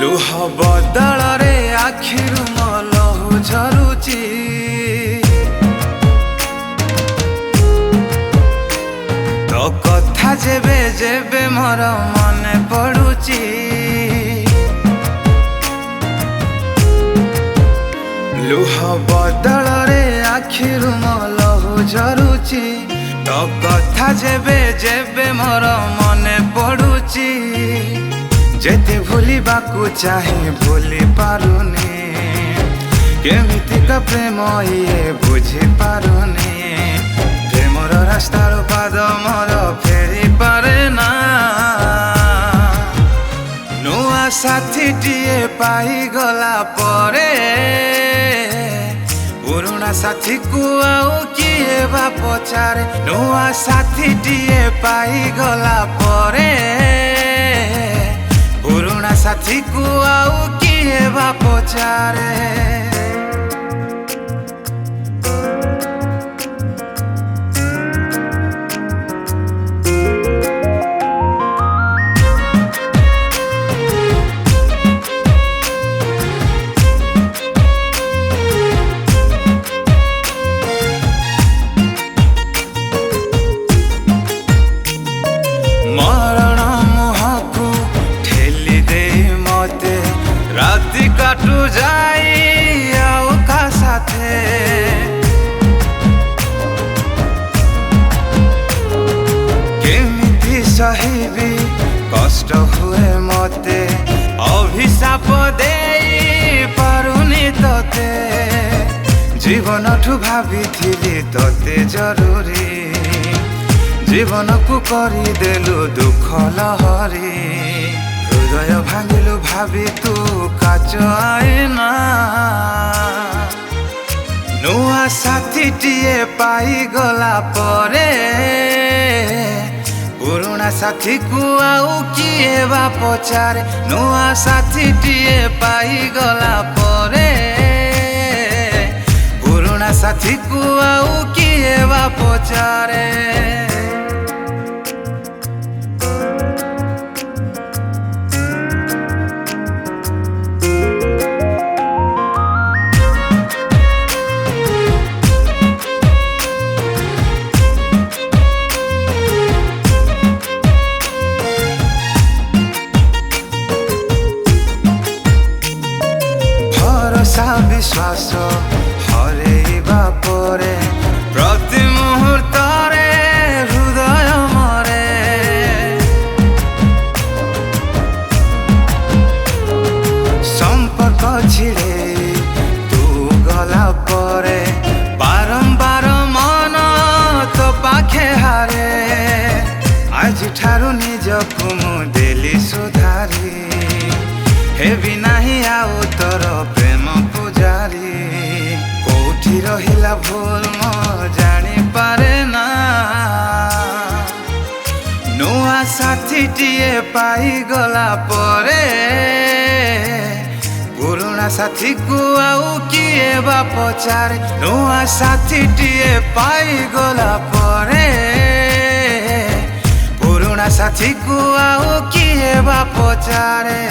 लुह बदଳରେ आखिरु ମୋ ଲହୁ ଝରୁଛି ତୋ କଥା ଯେବେ ଯେବେ ମୋର ମନେ ପଡୁଛି ଲୁହ ବଦଳରେ ଆଖିରୁ ମୋ ଲହୁ ଝରୁଛି ତୋ କଥା ଯେବେ ଯେବେ ମୋର ମନେ ପଡୁଛି जेते भूलिबाकू चाहे भूली पारुनी केमितिका प्रेम ये बुझी पारुनी प्रेमर रास्तार पाद मोर फेरी पारे ना नुआ साथीटिए पाई गला परे पुरुणा साथी को आउ किए बा पचारे नुआ साथीटिए पाई गला परे पुरुणा साथी को आउ किए बा पचारे राति काटू जाई आओ का साथे केमिति सहिबी कष्ट हुए मते अभिशाप देई पारुनी तोते जीवन ठू भाभी थिली तोते जरूरी जीवन को करी देलु दुख लहरी हृदय भांगिलु भाभी तू काच आईना नुआ साथीटिए पाई गला परे पुरुणा साथी को आउ किए बा पचारे नुआ साथीटिए पाई गला परे पुरुणा साथी को आउ किए बा पचारे विश्वास हरेबा परे प्रति मुहूर्तरे हृदय मरे संपर्क छिड़े तू गला परे बारंबार मन तो पाखे हारे आज ठारू निजकू मु देली सुधारी हेबी नाही आउ तोर प्रेम पुजारी कोठी रहिला भूल मो जानी पारे ना नुआ साथीटिए पाई गला परे पुरुणा साथी को आउ किए बा पचारे नुआ साथीटिए पाई गला परे पुरुणा साथी को आउ किए बा पचारे।